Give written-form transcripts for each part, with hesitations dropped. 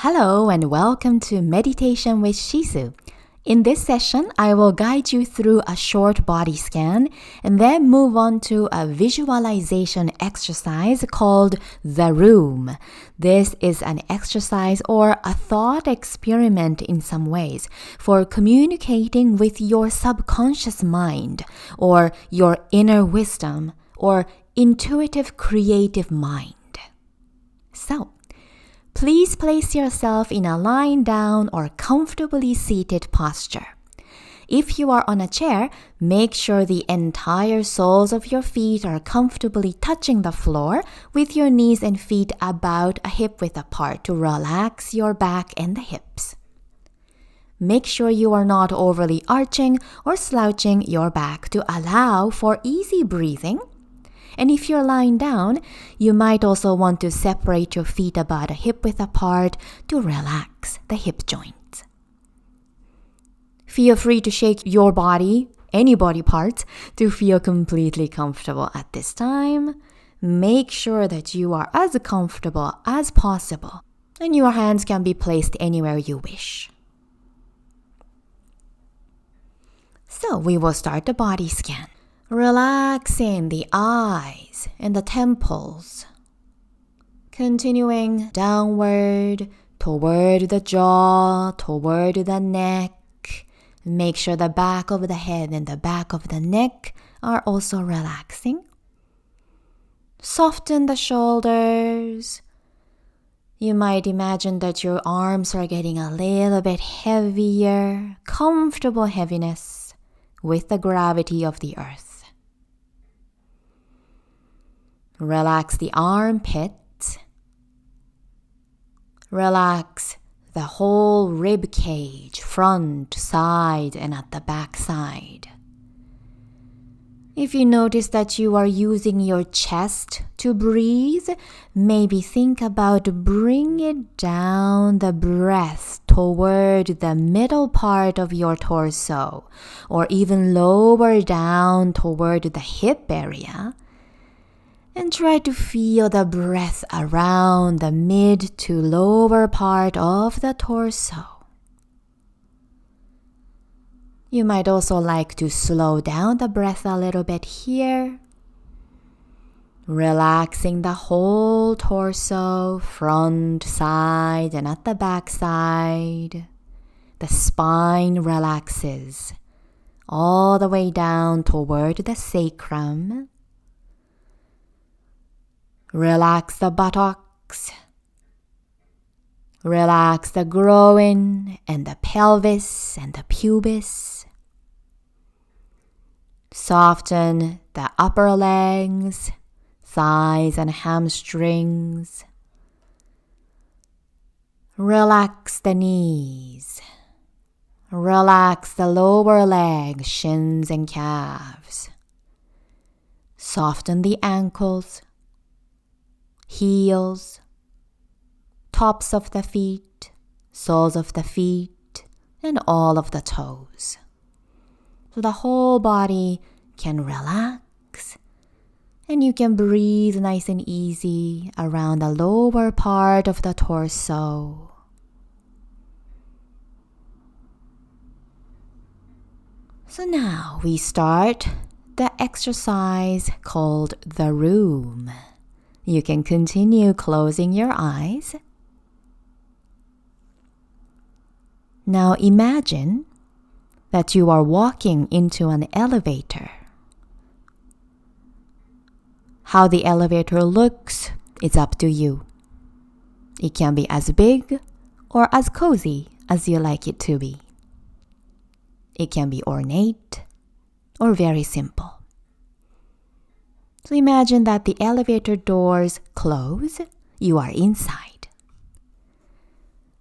Hello and welcome to Meditation with Shizu. In this session, I will guide you through a short body scan and then move on to a visualization exercise called The Room. This is an exercise or a thought experiment in some ways for communicating with your subconscious mind or your inner wisdom or intuitive creative mind. So, please place yourself in a lying down or comfortably seated posture. If you are on a chair, make sure the entire soles of your feet are comfortably touching the floor with your knees and feet about a hip width apart to relax your back and the hips. Make sure you are not overly arching or slouching your back to allow for easy breathing. And if you're lying down, you might also want to separate your feet about a hip width apart to relax the hip joints. Feel free to shake your body, any body parts, to feel completely comfortable at this time. Make sure that you are as comfortable as possible, and your hands can be placed anywhere you wish. So we will start the body scan. Relaxing the eyes and the temples. Continuing downward toward the jaw, toward the neck. Make sure the back of the head and the back of the neck are also relaxing. Soften the shoulders. You might imagine that your arms are getting a little bit heavier, comfortable heaviness with the gravity of the earth. Relax the armpit. Relax the whole rib cage, front, side, and at the back side. If you notice that you are using your chest to breathe, maybe think about bringing it down the breath toward the middle part of your torso, or even lower down toward the hip area. And try to feel the breath around the mid to lower part of the torso. You might also like to slow down the breath a little bit here. Relaxing the whole torso, front, side, and at the back side. The spine relaxes all the way down toward the sacrum. Relax the buttocks. Relax the groin and the pelvis and the pubis. Soften the upper legs, thighs and hamstrings. Relax the knees. Relax the lower legs, shins and calves. Soften the ankles, heels, tops of the feet, soles of the feet, and all of the toes. So the whole body can relax, and you can breathe nice and easy around the lower part of the torso. So now we start the exercise called The Room. You can continue closing your eyes. Now imagine that you are walking into an elevator. How the elevator looks, it's up to you. It can be as big or as cozy as you like it to be. It can be ornate or very simple. So imagine that the elevator doors close. You are inside.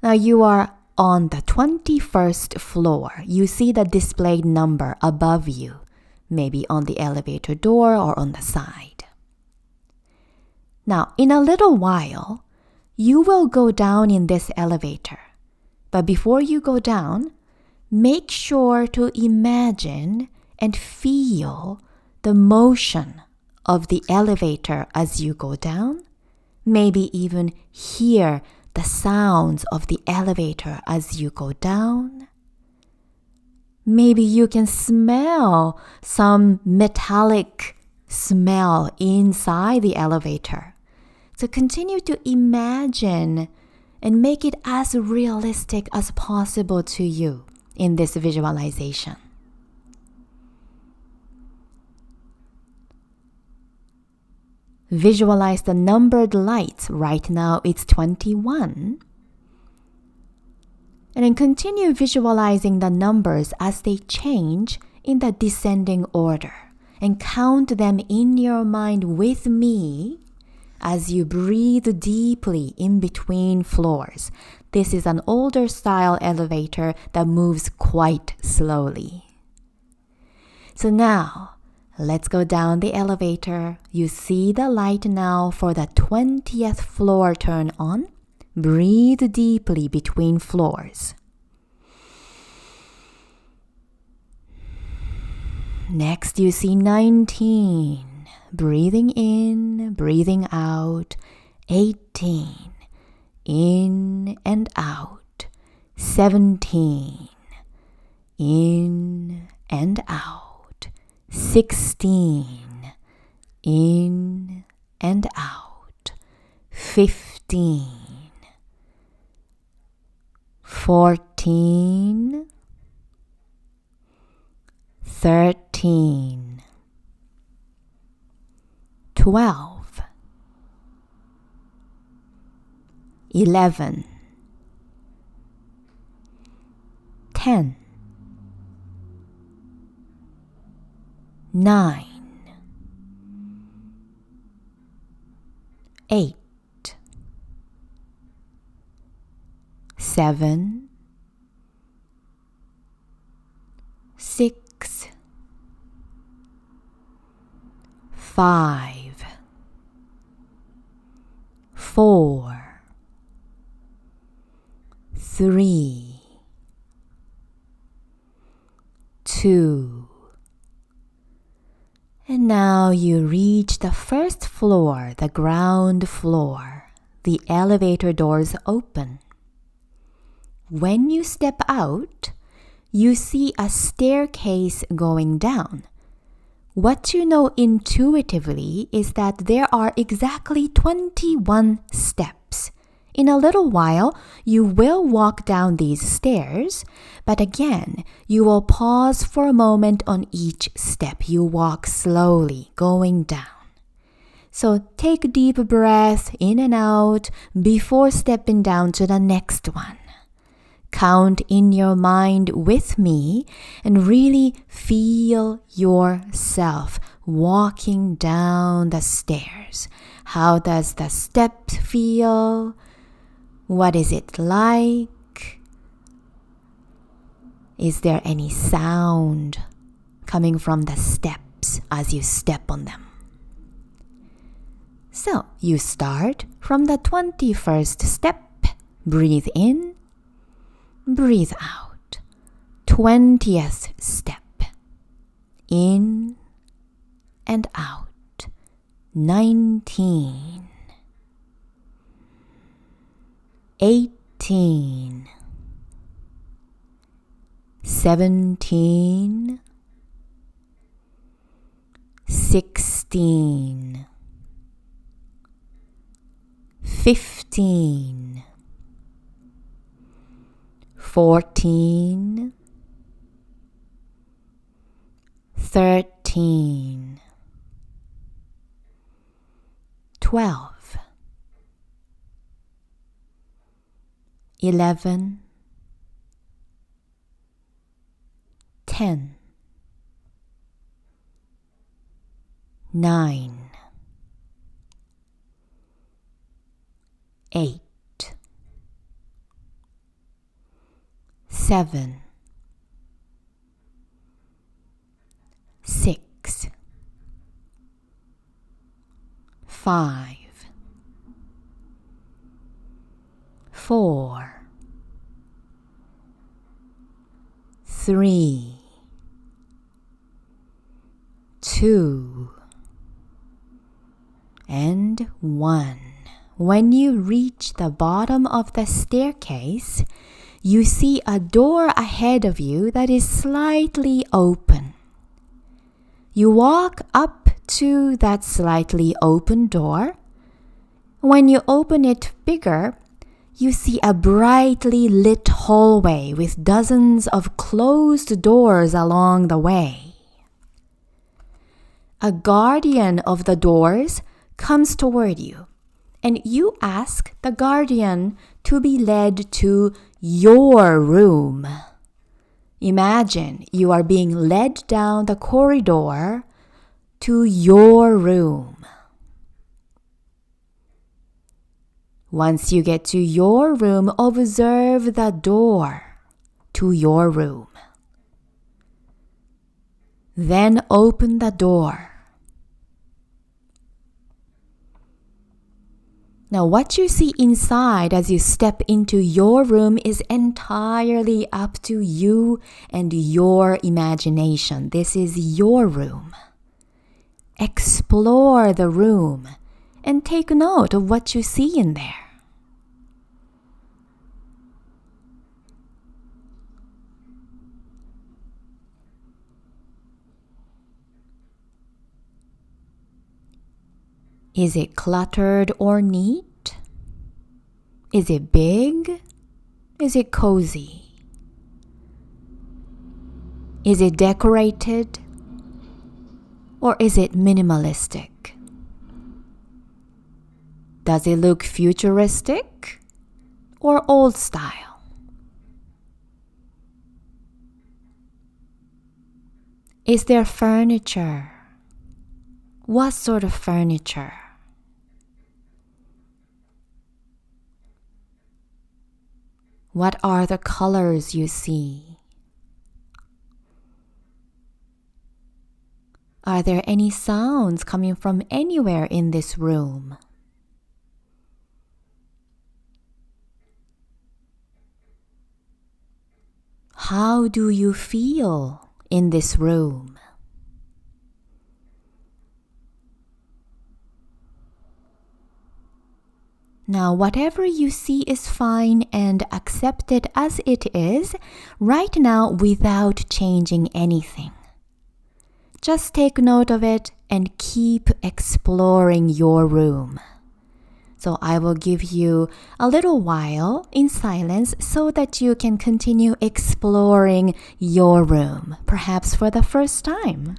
Now you are on the 21st floor. You see the displayed number above you, maybe on the elevator door or on the side. Now, in a little while, you will go down in this elevator. But before you go down, make sure to imagine and feel the motion of the elevator as you go down. Maybe even hear the sounds of the elevator as you go down. Maybe you can smell some metallic smell inside the elevator. So continue to imagine and make it as realistic as possible to you in this visualization. Visualize the numbered lights. Right now it's 21. And then continue visualizing the numbers as they change in the descending order. And count them in your mind with me as you breathe deeply in between floors. This is an older style elevator that moves quite slowly. So now, let's go down the elevator. You see the light now for the 20th floor turn on. Breathe deeply between floors. Next, you see 19. Breathing in, breathing out. 18. In and out. 17. In and out. 16. In and out. 15. 14. 13. 12. 11. 10. 9. 8. 7. 6. 5. 4. 3. 2. And now you reach the first floor, the ground floor. The elevator doors open. When you step out, you see a staircase going down. What you know intuitively is that there are exactly 21 steps. In a little while, you will walk down these stairs, but again, you will pause for a moment on each step. You walk slowly, going down. So take a deep breath in and out before stepping down to the next one. Count in your mind with me and really feel yourself walking down the stairs. How does the step feel? What is it like? Is there any sound coming from the steps as you step on them? So you start from the 21st step. Breathe in. Breathe out. 20th step. In and out. 19. 18. 17. 16. 15. 14. 13. 12. 11. 10. 9. 8. 7. 6. 5. 4. 3. 2. And 1. when you reach the bottom of the staircase, you see a door ahead of you that is slightly open. You walk up to that slightly open door. When you open it bigger, you see a brightly lit hallway with dozens of closed doors along the way. A guardian of the doors comes toward you, and you ask the guardian to be led to your room. Imagine you are being led down the corridor to your room. Once you get to your room, observe the door to your room. Then open the door. Now, what you see inside as you step into your room is entirely up to you and your imagination. This is your room. Explore the room and take note of what you see in there. Is it cluttered or neat? Is it big? Is it cozy? Is it decorated? Or is it minimalistic? Does it look futuristic or old style? Is there furniture? What sort of furniture? What are the colors you see? Are there any sounds coming from anywhere in this room? How do you feel in this room? Now, whatever you see is fine and accept it as it is right now without changing anything. Just take note of it and keep exploring your room. So I will give you a little while in silence so that you can continue exploring your room, perhaps for the first time.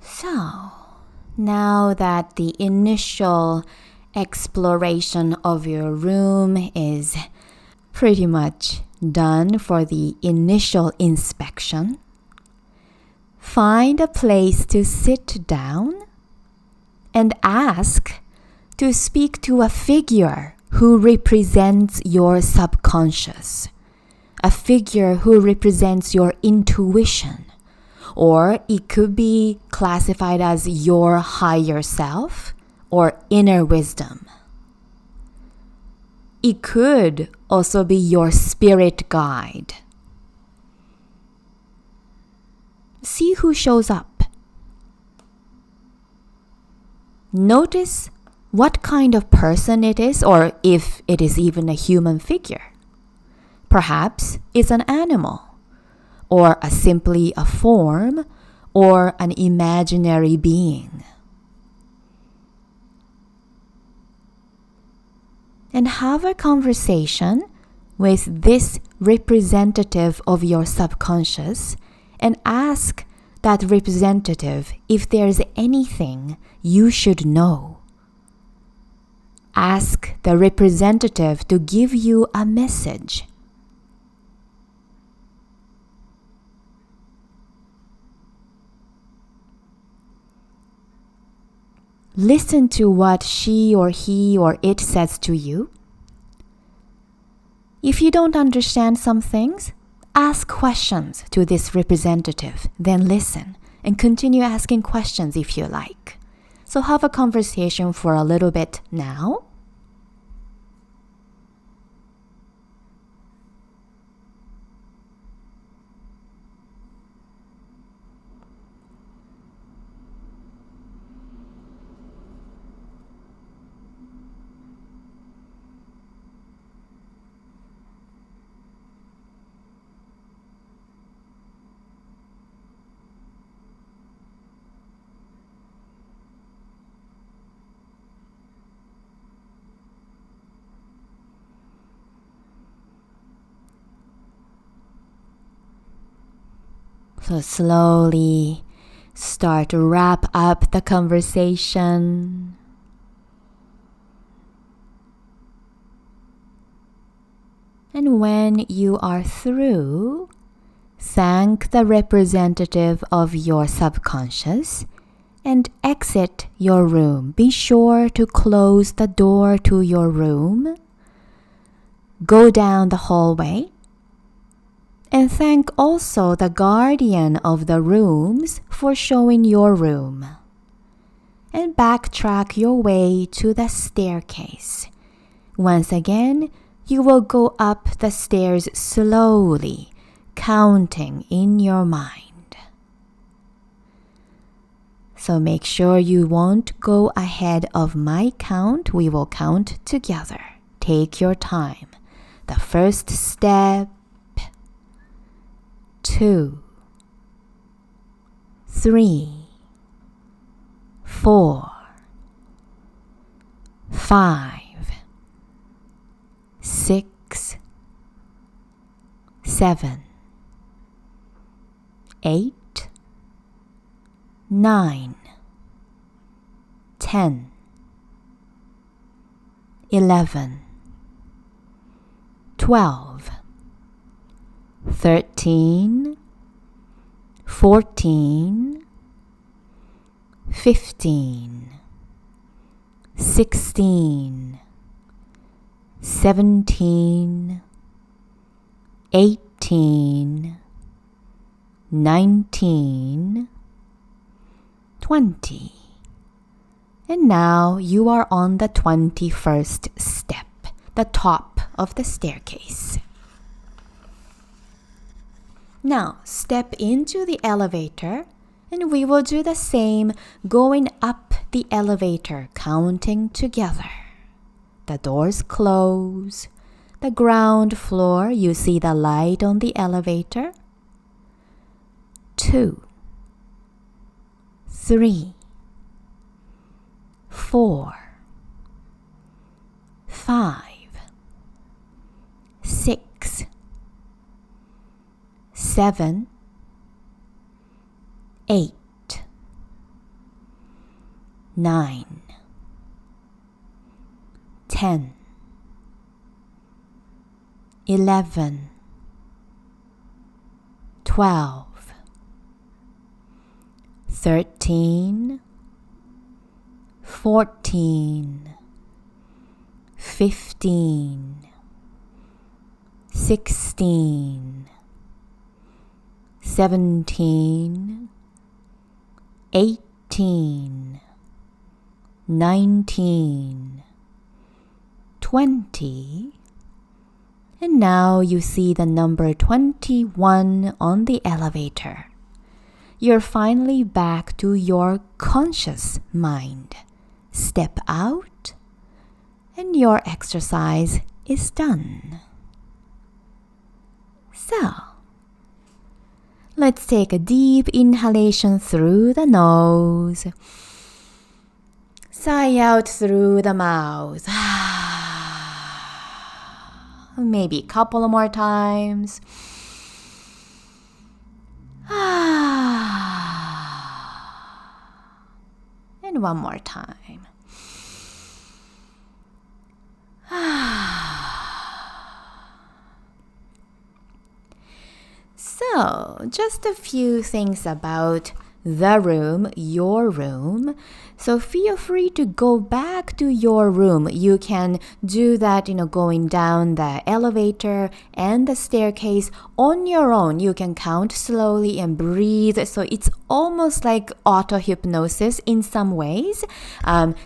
So, now that the initial exploration of your room is pretty much done for the initial inspection, find a place to sit down and ask to speak to a figure who represents your subconscious, a figure who represents your intuition. Or it could be classified as your higher self or inner wisdom. It could also be your spirit guide. See who shows up. Notice what kind of person it is, or if it is even a human figure. Perhaps it's an animal, or simply a form, or an imaginary being. And have a conversation with this representative of your subconscious and ask that representative if there's anything you should know. Ask the representative to give you a message. Listen to what she or he or it says to you. If you don't understand some things, ask questions to this representative, then listen and continue asking questions if you like. So have a conversation for a little bit now. So slowly start to wrap up the conversation. And when you are through, thank the representative of your subconscious and exit your room. Be sure to close the door to your room. Go down the hallway. And thank also the guardian of the rooms for showing your room. And backtrack your way to the staircase. Once again, you will go up the stairs slowly, counting in your mind. So make sure you won't go ahead of my count. We will count together. Take your time. The first step. 2, 3, 4, 5, 6, 7, 8, 9, 10, 11, 12, 13, 14, 15, 16, 17, 18, 19, 20. And now you are on the 21st step, the top of the staircase. Now, step into the elevator, and we will do the same going up the elevator, counting together. The doors close. The ground floor, you see the light on the elevator. 2, 3, 4, 5, 6, 7, 8, 9, 10, 11, 12, 13, 14, 15, 16, 17, 18, 19, 20, and now you see the number 21 on the elevator. You're finally back to your conscious mind. Step out, and your exercise is done. So, let's take a deep inhalation through the nose. Sigh out through the mouth. Maybe a couple more times. And one more time. So, just a few things about the room, your room. So feel free to go back to your room. You can do that, going down the elevator and the staircase on your own. You can count slowly and breathe. So it's almost like auto-hypnosis in some ways.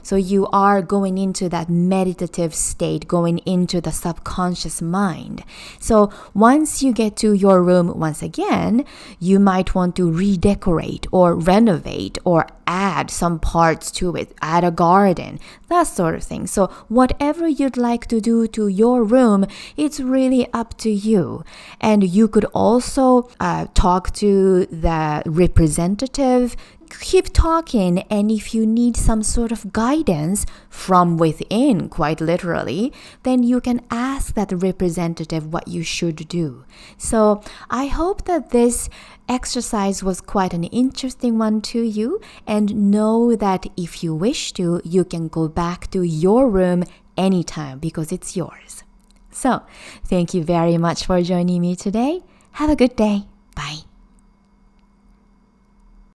So you are going into that meditative state, going into the subconscious mind. So once you get to your room once again, you might want to redecorate or renovate or add some parts to it, add a garden, that sort of thing. So whatever you'd like to do to your room, it's really up to you. And you could also talk to the representative, keep talking, and if you need some sort of guidance from within, quite literally, then you can ask that representative what you should do. So I hope that this exercise was quite an interesting one to you, and know that if you wish to, you can go back to your room anytime because it's yours. So, thank you very much for joining me today. Have a good day. Bye.